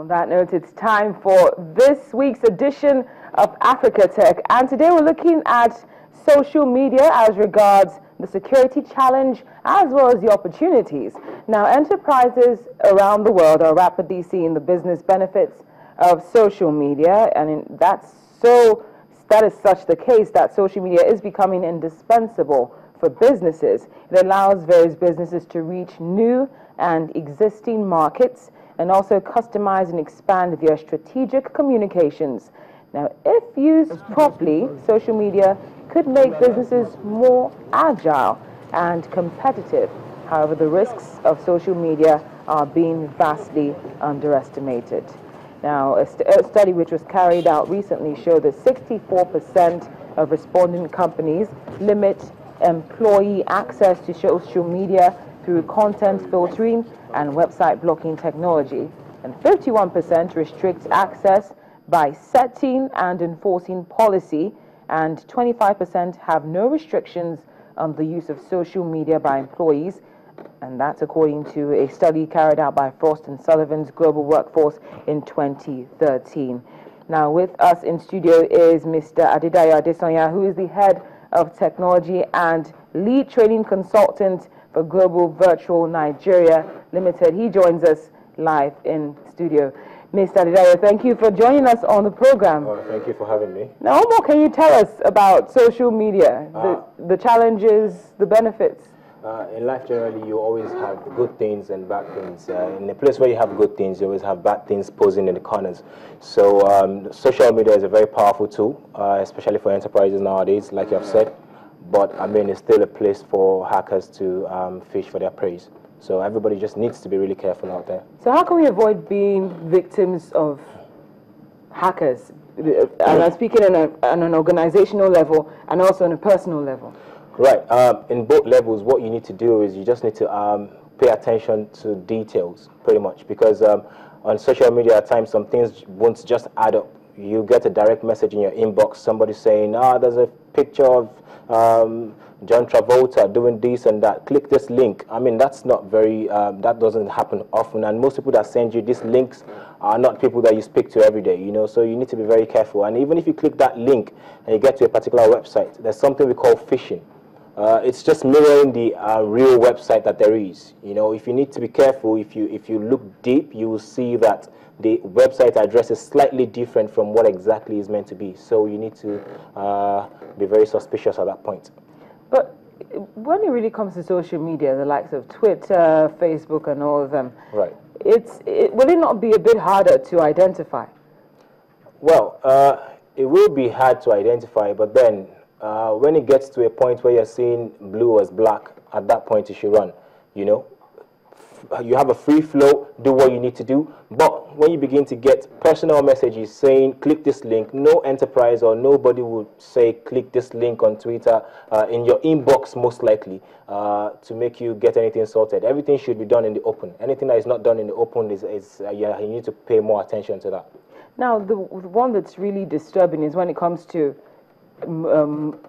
On that note, it's time for this week's edition of Africa Tech, and today we're looking at social media as regards the security challenge as well as the opportunities. Now, enterprises around the world are rapidly seeing the business benefits of social media, and that is such the case that social media is becoming indispensable for businesses. It allows various businesses to reach new and existing markets and also customize and expand their strategic communications. Now, if used properly, social media could make businesses more agile and competitive. However, the risks of social media are being vastly underestimated. Now, a study which was carried out recently showed that 64% of respondent companies limit employee access to social media through content filtering and website blocking technology, and 51% restrict access by setting and enforcing policy, and 25% have no restrictions on the use of social media by employees, and that's according to a study carried out by Frost & Sullivan's Global Workforce in 2013. Now, with us in studio is Mr. Adedayo Adesanya, who is the head of technology and lead training consultant for Global Virtual Nigeria Limited. He joins us live in studio. Mr. Adedayo, thank you for joining us on the program. Thank you for having me. Now, what more can you tell us about social media, the challenges, the benefits? In life, generally, you always have good things and bad things. In a place where you have good things, you always have bad things posing in the corners. So social media is a very powerful tool, especially for enterprises nowadays, like you have said. But, I mean, it's still a place for hackers to fish for their praise. So everybody just needs to be really careful out there. So how can we avoid being victims of hackers? And I'm speaking on an organizational level and also on a personal level. Right. In both levels, what you need to do is you just need to pay attention to details, pretty much. Because on social media, at times, some things won't just add up. You get a direct message in your inbox, somebody saying, there's a picture of John Travolta doing this and that. Click this link. I mean, that's not very, that doesn't happen often. And most people that send you these links are not people that you speak to every day, you know. So you need to be very careful. And even if you click that link and you get to a particular website, there's something we call phishing. It's just mirroring the real website that there is. You know, if you need to be careful, if you look deep, you will see that the website address is slightly different from what exactly is meant to be. So you need to be very suspicious at that point. But when it really comes to social media, the likes of Twitter, Facebook, and all of them, right? Will it not be a bit harder to identify? Well, it will be hard to identify, but then when it gets to a point where you're seeing blue as black, at that point you should run. You know, you have a free flow, do what you need to do. But when you begin to get personal messages saying, click this link, no enterprise or nobody would say, click this link on Twitter, in your inbox most likely, to make you get anything sorted. Everything should be done in the open. Anything that is not done in the open you need to pay more attention to that. Now, the one that's really disturbing is when it comes to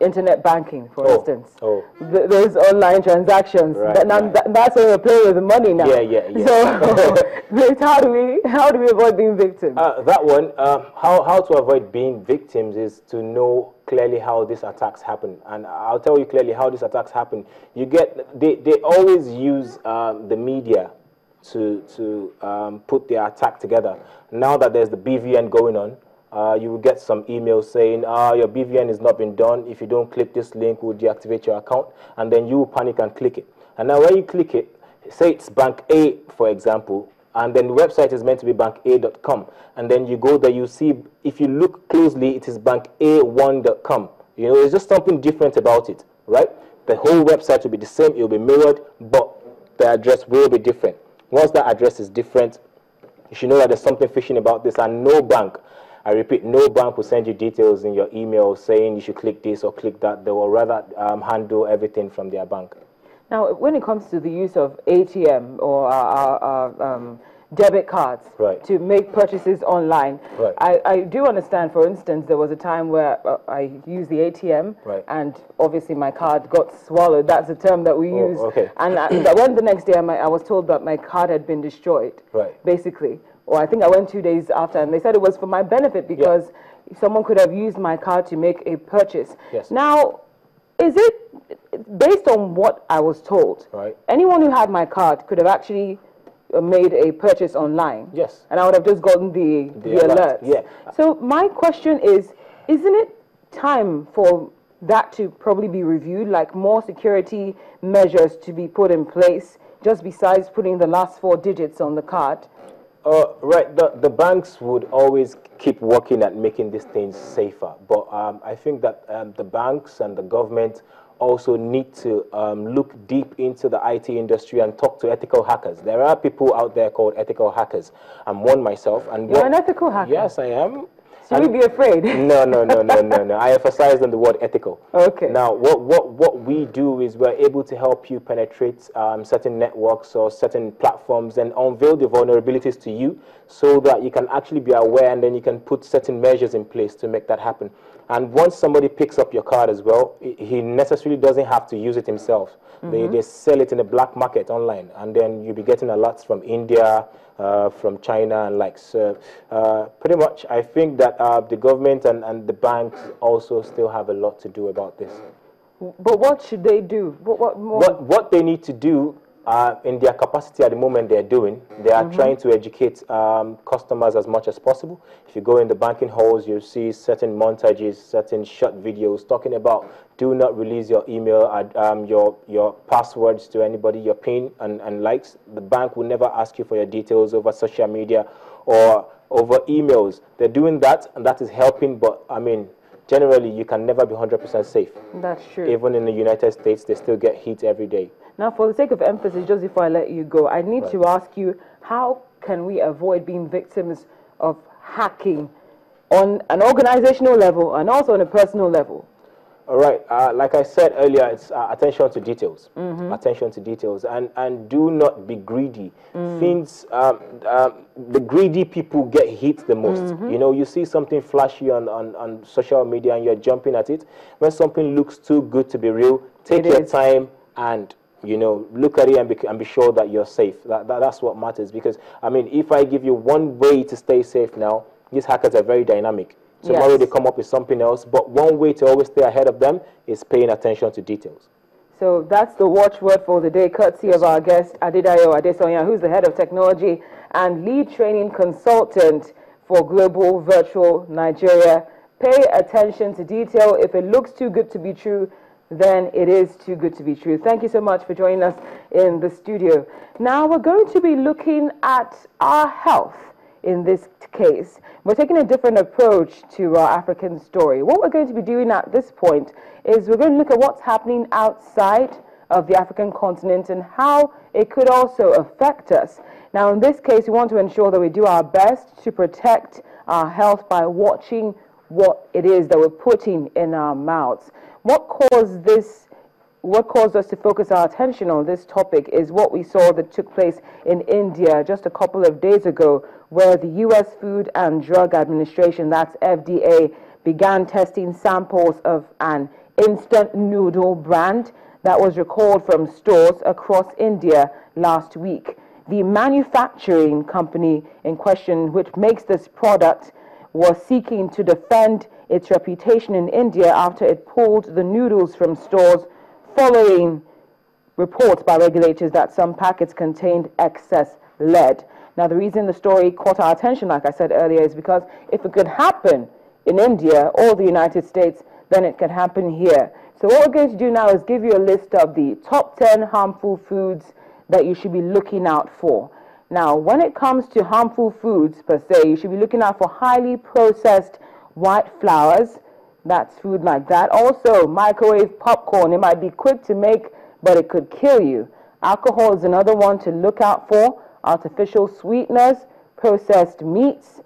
internet banking, for instance. Those online transactions. Right, that's where we're playing with the money now. Yeah. So how do we avoid being victims? That one, how to avoid being victims is to know clearly how these attacks happen. And I'll tell you clearly how these attacks happen. They always use the media to put their attack together. Now that there's the BVN going on, you will get some emails saying, your BVN has not been done. If you don't click this link, we'll deactivate your account. And then you will panic and click it. And now when you click it, say it's Bank A, for example, and then the website is meant to be banka.com. And then you go there, you see, if you look closely, it is banka1.com. You know, there's just something different about it, right? The whole website will be the same, it will be mirrored, but the address will be different. Once that address is different, you should know that there's something fishy about this, and no bank, I repeat, no bank will send you details in your email saying you should click this or click that. They will rather handle everything from their bank. Now, when it comes to the use of ATM or debit cards to make purchases online, I do understand, for instance, there was a time where I used the ATM and obviously my card got swallowed. That's the term that we use. And when the next day I was told that my card had been destroyed, basically. or I think I went 2 days after, and they said it was for my benefit because someone could have used my card to make a purchase. Yes. Now, is it based on what I was told? Right. Anyone who had my card could have actually made a purchase online. Yes. And I would have just gotten the alert. Yeah. So my question is, isn't it time for that to probably be reviewed, like more security measures to be put in place, just besides putting the last 4 digits on the card? Right, the banks would always keep working at making these things safer, but I think that the banks and the government also need to look deep into the IT industry and talk to ethical hackers. There are people out there called ethical hackers. I'm one myself. And you're an ethical hacker? Yes, I am. Should we be afraid? No. I emphasize on the word ethical. Okay. Now, what we do is we're able to help you penetrate certain networks or certain platforms and unveil the vulnerabilities to you so that you can actually be aware, and then you can put certain measures in place to make that happen. And once somebody picks up your card as well, he necessarily doesn't have to use it himself. They sell it in the black market online, and then you'll be getting alerts from India, from China, and like so. Pretty much, I think that the government and the banks also still have a lot to do about this. But what should they do? What more? What they need to do in their capacity at the moment they are trying to educate customers as much as possible. If you go in the banking halls, you'll see certain montages, certain short videos talking about do not release your email, your passwords to anybody, your PIN and likes. The bank will never ask you for your details over social media or over emails. They're doing that, and that is helping, but I mean, generally, you can never be 100% safe. That's true. Even in the United States, they still get hit every day. Now, for the sake of emphasis, just before I let you go, I need to ask you, how can we avoid being victims of hacking on an organizational level and also on a personal level? All right. Like I said earlier, it's attention to details. Attention to details. And do not be greedy. Things, the greedy people get hit the most. You know, you see something flashy on social media and you're jumping at it. When something looks too good to be real, take your time and, you know, look at it and be sure that you're safe. That's what matters. Because, I mean, if I give you one way to stay safe now, these hackers are very dynamic. Tomorrow they come up with something else, but one way to always stay ahead of them is paying attention to details. So that's the watchword for the day, courtesy of our guest, Adedayo Adesanya, who's the head of technology and lead training consultant for Global Virtual Nigeria. Pay attention to detail. If it looks too good to be true, then it is too good to be true. Thank you so much for joining us in the studio. Now we're going to be looking at our health in this case. We're taking a different approach to our African story. What we're going to be doing at this point is we're going to look at what's happening outside of the African continent and how it could also affect us. Now, in this case, we want to ensure that we do our best to protect our health by watching what it is that we're putting in our mouths. What caused us to focus our attention on this topic is what we saw that took place in India just a couple of days ago, where the U.S. Food and Drug Administration, that's FDA, began testing samples of an instant noodle brand that was recalled from stores across India last week. The manufacturing company in question, which makes this product, was seeking to defend its reputation in India after it pulled the noodles from stores following reports by regulators that some packets contained excess lead. Now, the reason the story caught our attention, like I said earlier, is because if it could happen in India or the United States, then it can happen here. So what we're going to do now is give you a list of the top 10 harmful foods that you should be looking out for. Now, when it comes to harmful foods per se, you should be looking out for highly processed white flours. That's food like that. Also, microwave popcorn. It might be quick to make, but it could kill you. Alcohol is another one to look out for. Artificial sweeteners, processed meats,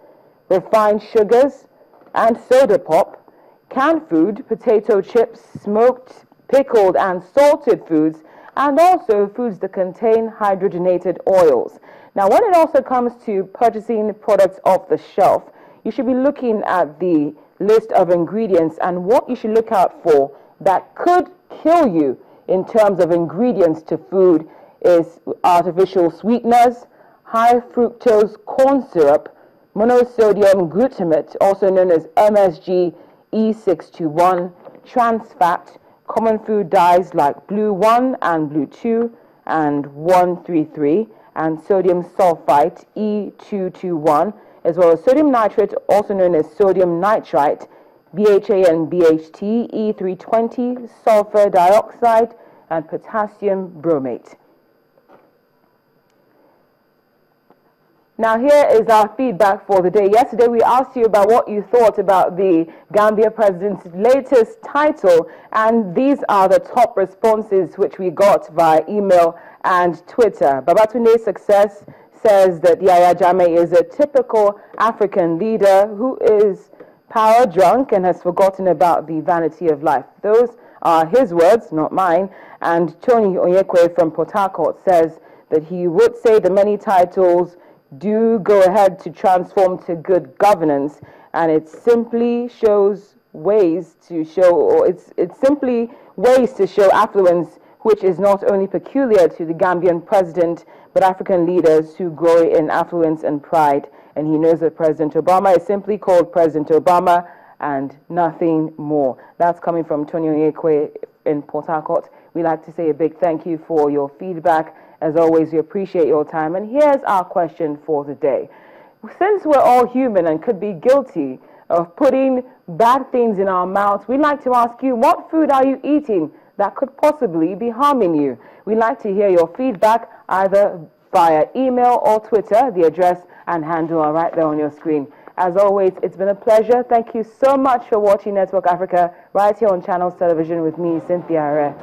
refined sugars, and soda pop. Canned food, potato chips, smoked, pickled, and salted foods, and also foods that contain hydrogenated oils. Now, when it also comes to purchasing products off the shelf, you should be looking at the list of ingredients, and what you should look out for that could kill you in terms of ingredients to food is artificial sweeteners, high fructose corn syrup, monosodium glutamate, also known as MSG E621, trans fat, common food dyes like blue 1 and blue 2 and 133, and sodium sulfite E221, as well as sodium nitrate, also known as sodium nitrite, BHA and BHT E320, sulfur dioxide, and potassium bromate. Now here is our feedback for the day. Yesterday we asked you about what you thought about the Gambia president's latest title, and these are the top responses which we got via email and Twitter. Babatunde Success says that Yahya Jammeh is a typical African leader who is power drunk and has forgotten about the vanity of life. Those are his words, not mine. And Tony Onyekwe from Port Harcourt says that he would say the many titles do go ahead to transform to good governance, and it simply shows ways to show, or it's simply ways to show affluence, which is not only peculiar to the Gambian president, but African leaders who glory in affluence and pride. And he knows that President Obama is simply called President Obama and nothing more. That's coming from Tony Onyekwe in Port Harcourt. We'd like to say a big thank you for your feedback. As always, we appreciate your time. And here's our question for the day. Since we're all human and could be guilty of putting bad things in our mouths, we'd like to ask you, what food are you eating that could possibly be harming you? We'd like to hear your feedback either via email or Twitter. The address and handle are right there on your screen. As always, it's been a pleasure. Thank you so much for watching Network Africa right here on Channels Television with me, Cynthia Are.